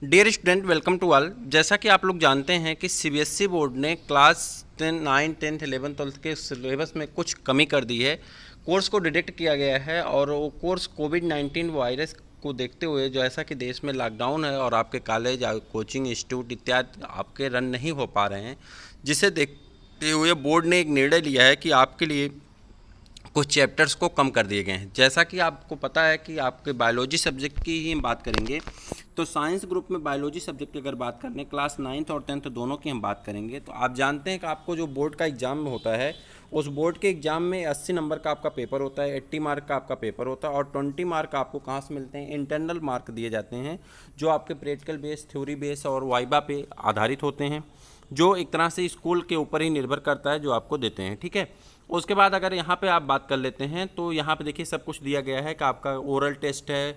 Dear student, welcome to all. जैसा कि आप लोग जानते हैं कि सीबीएसई बोर्ड ने क्लास 10, 9, 10, 11, 12 के सिलेबस में कुछ कमी कर दी है। कोर्स को डिडक्ट किया गया है और वो कोर्स कोविड-19 वायरस को देखते हुए, जैसा कि देश में लॉकडाउन है और आपके कॉलेज, कोचिंग इंस्टीट्यूट इत्यादि आपके रन नहीं हो पा रहे हैं, जिसे देखते हुए बोर्ड ने एक निर्णय लिया है कि आपके लिए कुछ चैप्टर्स को कम कर दिए गए हैं। जैसा कि आपको पता है कि आपके बायोलॉजी सब्जेक्ट की ही हम बात करेंगे, तो साइंस ग्रुप में बायोलॉजी सब्जेक्ट की अगर बात करें, क्लास 9th और 10th दोनों की हम बात करेंगे, तो आप जानते हैं कि आपको जो बोर्ड का एग्ज़ाम होता है, उस बोर्ड के एग्ज़ाम में 80 नंबर का आपका पेपर होता है, 80 मार्क का आपका पेपर होता है और 20 मार्क आपको कहाँ से मिलते हैं, इंटरनल मार्क दिए जाते हैं, जो आपके प्रैक्टिकल बेस, थ्योरी बेस और वाइवा पे आधारित होते हैं, जो एक तरह से स्कूल के ऊपर ही निर्भर करता है जो आपको देते हैं। ठीक है। उसके बाद अगर यहाँ पे आप बात कर लेते हैं, तो यहाँ पे देखिए सब कुछ दिया गया है कि आपका ओरल टेस्ट है,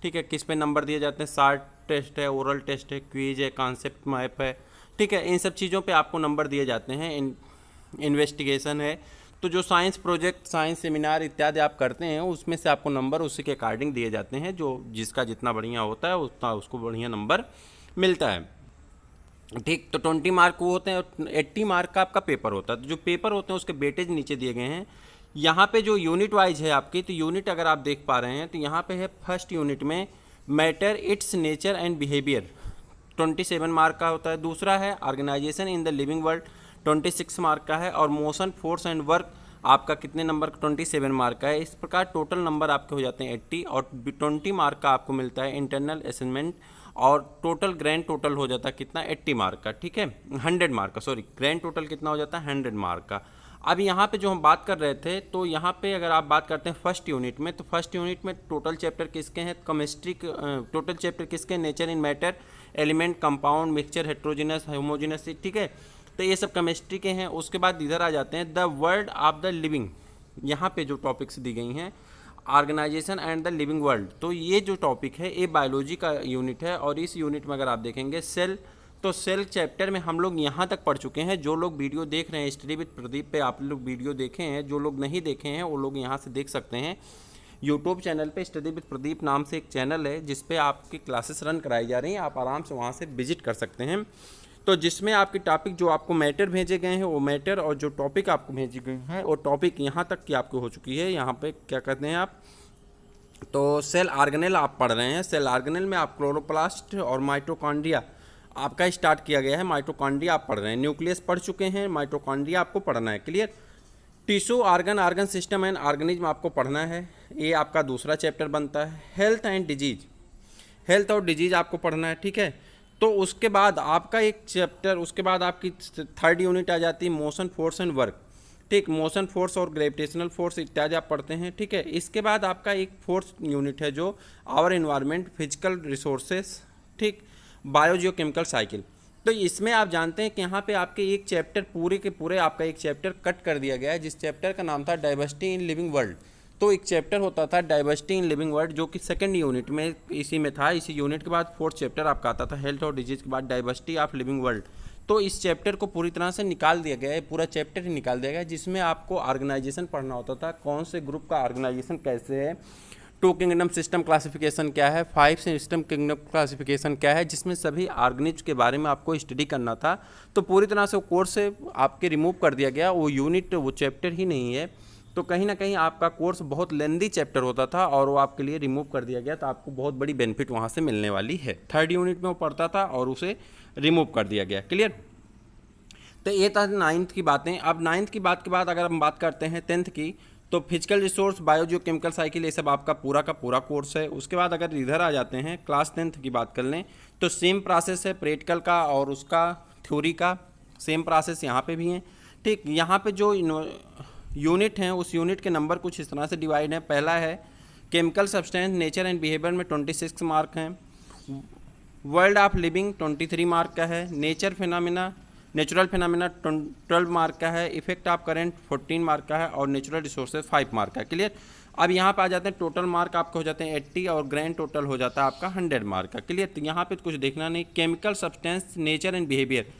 ठीक है, किस पे नंबर दिए जाते हैं, शार्ट टेस्ट है, ओरल टेस्ट है, क्विज है, कॉन्सेप्ट मैप है, ठीक है, इन सब चीज़ों पे आपको नंबर दिए जाते हैं। इन्वेस्टिगेशन है, तो जो साइंस प्रोजेक्ट, साइंस सेमिनार इत्यादि आप करते हैं, उसमें से आपको नंबर उसी के अकॉर्डिंग दिए जाते हैं, जो जिसका जितना बढ़िया होता है उतना उसको बढ़िया नंबर मिलता है। ठीक, तो 20 मार्क वो होते हैं और 80 मार्क का आपका पेपर होता है। तो जो पेपर होते हैं उसके वेटेज नीचे दिए गए हैं। यहाँ पे जो यूनिट वाइज है आपकी, तो यूनिट अगर आप देख पा रहे हैं, तो यहाँ पे है फर्स्ट यूनिट में matter, its nature and behaviour, 27 mark का होता है। दूसरा है organisation in the living world, 26 mark का है। और मोशन, फोर्स एंड वर्क आपका कितने नंबर का, 27 मार्क का है। इस प्रकार टोटल नंबर आपके हो जाते हैं 80 और 20 मार्क का आपको मिलता है इंटरनल असेसमेंट। और टोटल ग्रैंड टोटल हो जाता है कितना, 80 मार्क का, ठीक है, 100 मार्क का, सॉरी, ग्रैंड टोटल कितना हो जाता है, 100 मार्क का। अब यहाँ पे जो हम बात कर रहे थे, तो यहाँ पे अगर आप बात करते हैं फर्स्ट यूनिट में, तो फर्स्ट यूनिट में टोटल चैप्टर किसके हैं, केमिस्ट्री, टोटल चैप्टर किसके, nature in matter, element, compound, mixture, heterogeneous, homogeneous, ठीक है, तो ये सब केमिस्ट्री के हैं। उसके बाद इधर आ जाते हैं the world of the living, यहाँ पे जो टॉपिक्स दी गई हैं, organisation and the living world, तो ये जो टॉपिक है ये बायोलॉजी का यूनिट है। और इस यूनिट में अगर आप देखेंगे सेल, तो सेल चैप्टर में हम लोग यहाँ तक पढ़ चुके हैं। जो लोग वीडियो देख रहे हैं स्टडी विद प्रदीप पे, आप लोग वीडियो देखे हैं, जो लोग नहीं देखे हैं वो लोग यहाँ से देख सकते हैं। यूट्यूब चैनल पे स्टडी विद प्रदीप नाम से एक चैनल है जिस पे आपकी क्लासेस रन कराई जा रही हैं, आप आराम से वहाँ से विजिट कर सकते हैं। तो जिसमें आपके टॉपिक जो आपको मैटर भेजे गए हैं वो मैटर, और जो टॉपिक आपको भेजी गई हैं वो टॉपिक यहाँ तक की आपको हो चुकी है। यहाँ पे क्या कहते हैं आप, तो सेल ऑर्गेनेल आप पढ़ रहे हैं। सेल ऑर्गेनेल में आप क्लोरोप्लास्ट और माइटोकॉन्ड्रिया आपका स्टार्ट किया गया है। माइटोकॉन्ड्रिया आप पढ़ रहे हैं, न्यूक्लियस पढ़ चुके हैं, माइटोकॉन्ड्रिया आपको पढ़ना है, clear. Tissue, organ, organ system and organism आपको पढ़ना है, ये आपका दूसरा चैप्टर बनता है। हेल्थ एंड डिजीज, हेल्थ और डिजीज आपको पढ़ना है, ठीक है। तो उसके बाद आपका एक चैप्टर, उसके बाद आपकी थर्ड यूनिट आ जाती है मोशन, फोर्स एंड वर्क, ठीक, मोशन फोर्स और ग्रेविटेशनल फोर्स इत्यादि आप पढ़ते हैं, ठीक है। इसके बाद आपका एक फोर्थ यूनिट है जो आवर एनवायरनमेंट, फिजिकल रिसोर्सेस, ठीक, बायोजियोकेमिकल साइकिल। तो इसमें आप जानते हैं कि यहाँ पे आपके एक चैप्टर पूरे के पूरे आपका एक चैप्टर कट कर दिया गया है, जिस चैप्टर का नाम था डाइवर्सिटी इन लिविंग वर्ल्ड। तो एक चैप्टर होता था डाइवर्सिटी इन लिविंग वर्ल्ड, जो कि सेकंड यूनिट में इसी में था। इसी यूनिट के बाद फोर्थ चैप्टर आपका आता था हेल्थ और डिजीज के बाद डाइवर्सिटी ऑफ लिविंग वर्ल्ड। तो इस चैप्टर को पूरी तरह से निकाल दिया गया है, पूरा चैप्टर ही निकाल दिया गया है, जिसमें आपको ऑर्गेनाइजेशन पढ़ना होता था, कौन से ग्रुप का ऑर्गेनाइजेशन कैसे है, 2 किंगडम सिस्टम क्लासिफिकेशन क्या है, 5 सिस्टम किंगडम क्लासिफिकेशन क्या है, जिसमें सभी ऑर्गेनिज के बारे में आपको स्टडी करना था। तो पूरी तरह से वो कोर्स से आपके रिमूव कर दिया गया, वो यूनिट, वो चैप्टर ही नहीं है। तो कहीं ना कहीं आपका कोर्स बहुत लेंदी चैप्टर होता था और वो आपके लिए रिमूव कर दिया गया, तो आपको बहुत बड़ी बेनिफिट वहाँ से मिलने वाली है। थर्ड यूनिट में वो पढ़ता था और उसे रिमूव कर दिया गया, क्लियर। तो ये था 9th की बातें। अब 9th की बात के बाद अगर हम बात करते हैं 10th की, तो फिजिकल रिसोर्स, बायोजियोकेमिकल साइकिल, ये सब आपका पूरा का पूरा कोर्स है। उसके बाद अगर इधर आ जाते हैं क्लास 10th की बात कर लें, तो सेम प्रोसेस है प्रैक्टिकल का और उसका थ्योरी का, सेम प्रोसेस यहाँ पे भी है, ठीक। यहाँ पे जो यूनिट हैं उस यूनिट के नंबर कुछ इस तरह से डिवाइड है। पहला है chemical substance, nature and behaviour में 26 मार्क हैं। वर्ल्ड ऑफ लिविंग 23 मार्क का है। Nature phenomena, natural phenomena 12 mark का है। इफेक्ट ऑफ करंट 14 मार्क का है और नेचुरल रिसोर्सेज 5 मार्क का है, क्लियर। अब यहाँ पे आ जाते हैं टोटल मार्क आपके हो जाते हैं 80 और ग्रैंड टोटल हो जाता है आपका 100 मार्क का, क्लियर। तो यहाँ पे कुछ देखना नहीं। Chemical substance, nature and behaviour,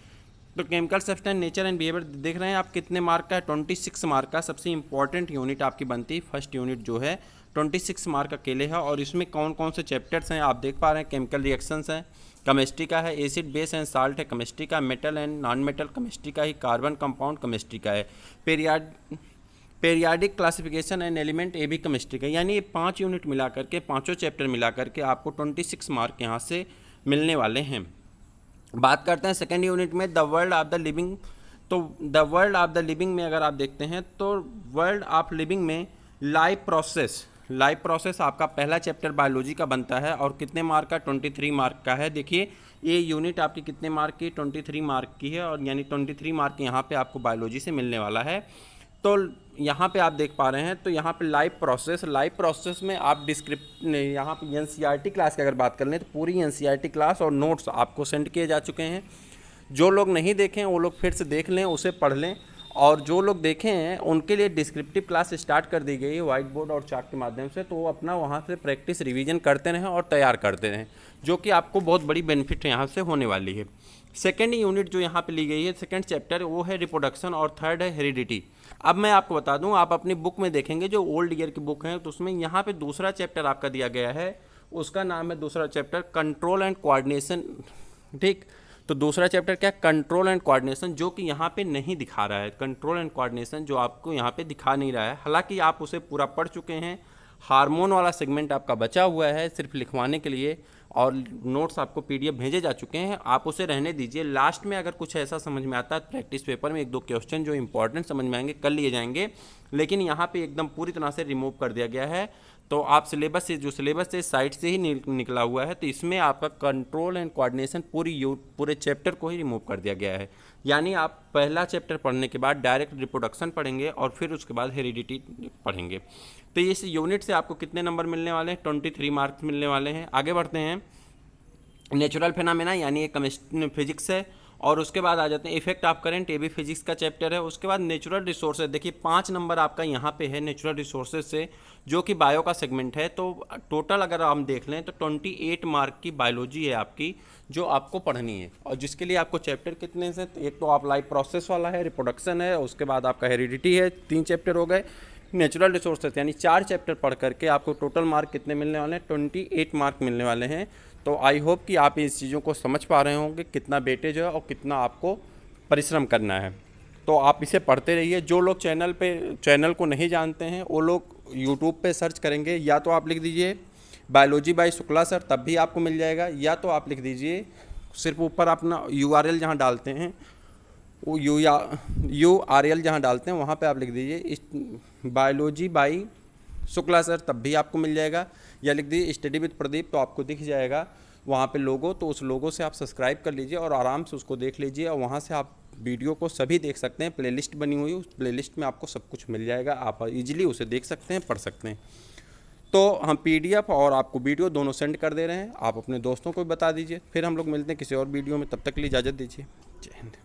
तो chemical substance, nature and behaviour देख रहे हैं आप कितने मार्क का है, 26 मार्क का। सबसे इंपॉर्टेंट यूनिट आपकी बनती है फर्स्ट यूनिट जो है, 26 मार्क अकेले है। और इसमें कौन कौन से चैप्टर्स हैं आप देख पा रहे हैं, केमिकल रिएक्शंस हैं, केमिस्ट्री का है। एसिड बेस एंड साल्ट है केमिस्ट्री का। Metal and non metal chemistry का ही। कार्बन कंपाउंड केमिस्ट्री का है। पेरियाडिक क्लासिफिकेशन एंड एलिमेंट ये भी केमिस्ट्री का। यानी ये 5 यूनिट मिला करके, पाँचों चैप्टर मिला करके आपको 26 मार्क यहाँ से मिलने वाले हैं। बात करते हैं सेकेंड यूनिट में, the world of the living. तो the world of the living में अगर आप देखते हैं तो वर्ल्ड ऑफ लिविंग में लाइफ प्रोसेस आपका पहला चैप्टर बायोलॉजी का बनता है और कितने मार्क का, 23 मार्क का है। देखिए ये यूनिट आपकी कितने मार्क की, 23 मार्क की है, और यानी 23 मार्क यहाँ पे आपको बायोलॉजी से मिलने वाला है। तो यहाँ पे आप देख पा रहे हैं, तो यहाँ पे लाइफ प्रोसेस में आप यहाँ पे एनसीईआरटी क्लास की अगर बात कर लें तो पूरी एनसीईआरटी क्लास और नोट्स आपको सेंड किए जा चुके हैं। जो लोग नहीं देखें वो लोग फिर से देख लें, उसे पढ़ लें, और जो लोग देखे हैं उनके लिए डिस्क्रिप्टिव क्लास स्टार्ट कर दी गई है व्हाइट बोर्ड और चार्ट के माध्यम से। तो वो अपना वहाँ से प्रैक्टिस रिवीजन करते रहें और तैयार करते रहें, जो कि आपको बहुत बड़ी बेनिफिट यहाँ से होने वाली है। सेकेंड यूनिट जो यहाँ पे ली गई है, सेकेंड चैप्टर, वो है रिप्रोडक्शन, और थर्ड है हेरिडिटी। अब मैं आपको बता दूं, आप अपनी बुक में देखेंगे जो ओल्ड ईयर की बुक है, तो उसमें यहाँ पे दूसरा चैप्टर आपका दिया गया है, उसका नाम है दूसरा चैप्टर कंट्रोल एंड कोऑर्डिनेशन। ठीक, तो दूसरा चैप्टर क्या, कंट्रोल एंड कोऑर्डिनेशन, जो कि यहाँ पे नहीं दिखा रहा है। कंट्रोल एंड कोऑर्डिनेशन जो आपको यहाँ पे दिखा नहीं रहा है, हालांकि आप उसे पूरा पढ़ चुके हैं। हार्मोन वाला सेगमेंट आपका बचा हुआ है सिर्फ लिखवाने के लिए, और नोट्स आपको पीडीएफ भेजे जा चुके हैं, आप उसे रहने दीजिए। लास्ट में अगर कुछ ऐसा समझ में आता है प्रैक्टिस पेपर में 1-2 क्वेश्चन जो इंपॉर्टेंट समझ में आएंगे कर लिए जाएंगे, लेकिन यहाँ पे एकदम पूरी तरह से रिमूव कर दिया गया है। तो आप सिलेबस से, जो सिलेबस से साइट से ही निकला हुआ है, तो इसमें आपका कंट्रोल एंड कोऑर्डिनेशन पूरे चैप्टर को ही रिमूव कर दिया गया है। यानी आप पहला चैप्टर पढ़ने के बाद डायरेक्ट रिप्रोडक्शन पढ़ेंगे और फिर उसके बाद हेरिडिटी पढ़ेंगे। तो इस यूनिट से आपको कितने नंबर मिलने वाले हैं, 23 मार्क्स मिलने वाले हैं। आगे बढ़ते हैं, नेचुरल फिनोमेना यानी ये केमिस्ट्री फिजिक्स है, और उसके बाद आ जाते हैं इफेक्ट ऑफ करंट, ये भी फिजिक्स का चैप्टर है। उसके बाद नेचुरल रिसोर्सेज, देखिए 5 नंबर आपका यहाँ पे है नेचुरल रिसोर्सेज से, जो कि बायो का सेगमेंट है। तो टोटल अगर हम देख लें तो 28 मार्क की बायोलॉजी है आपकी, जो आपको पढ़नी है, और जिसके लिए आपको चैप्टर कितने से, एक तो आप लाइफ प्रोसेस वाला है, रिप्रोडक्शन है, उसके बाद आपका हेरिडिटी है, 3 चैप्टर हो गए। नेचुरल रिसोर्सेज यानी 4 चैप्टर पढ़ करके आपको टोटल मार्क कितने मिलने वाले हैं, 28 मार्क मिलने वाले हैं। तो आई होप कि आप इस चीज़ों को समझ पा रहे होंगे कितना वेटेज है और कितना आपको परिश्रम करना है। तो आप इसे पढ़ते रहिए। जो लोग चैनल को नहीं जानते हैं वो लोग यूट्यूब पे सर्च करेंगे, या तो आप लिख दीजिए बायोलॉजी बाय शुक्ला सर, तब भी आपको मिल जाएगा, या तो आप लिख दीजिए सिर्फ ऊपर अपना URL जहाँ डालते हैं, वो URL जहाँ डालते हैं वहाँ पे आप लिख दीजिए बायोलॉजी बाय शुक्ला सर, तब भी आपको मिल जाएगा, या लिख दीजिए स्टडी विद प्रदीप, तो आपको दिख जाएगा वहाँ पे लोगो। तो उस लोगो से आप सब्सक्राइब कर लीजिए और आराम से उसको देख लीजिए, और वहाँ से आप वीडियो को सभी देख सकते हैं। प्लेलिस्ट बनी हुई, उस प्लेलिस्ट में आपको सब कुछ मिल जाएगा, आप इजीली उसे देख सकते हैं, पढ़ सकते हैं। तो हम PDF और आपको वीडियो दोनों सेंड कर दे रहे हैं, आप अपने दोस्तों को भी बता दीजिए। फिर हम लोग मिलते हैं किसी और वीडियो में, तब तक के लिए इजाज़त दीजिए। जय हिंद।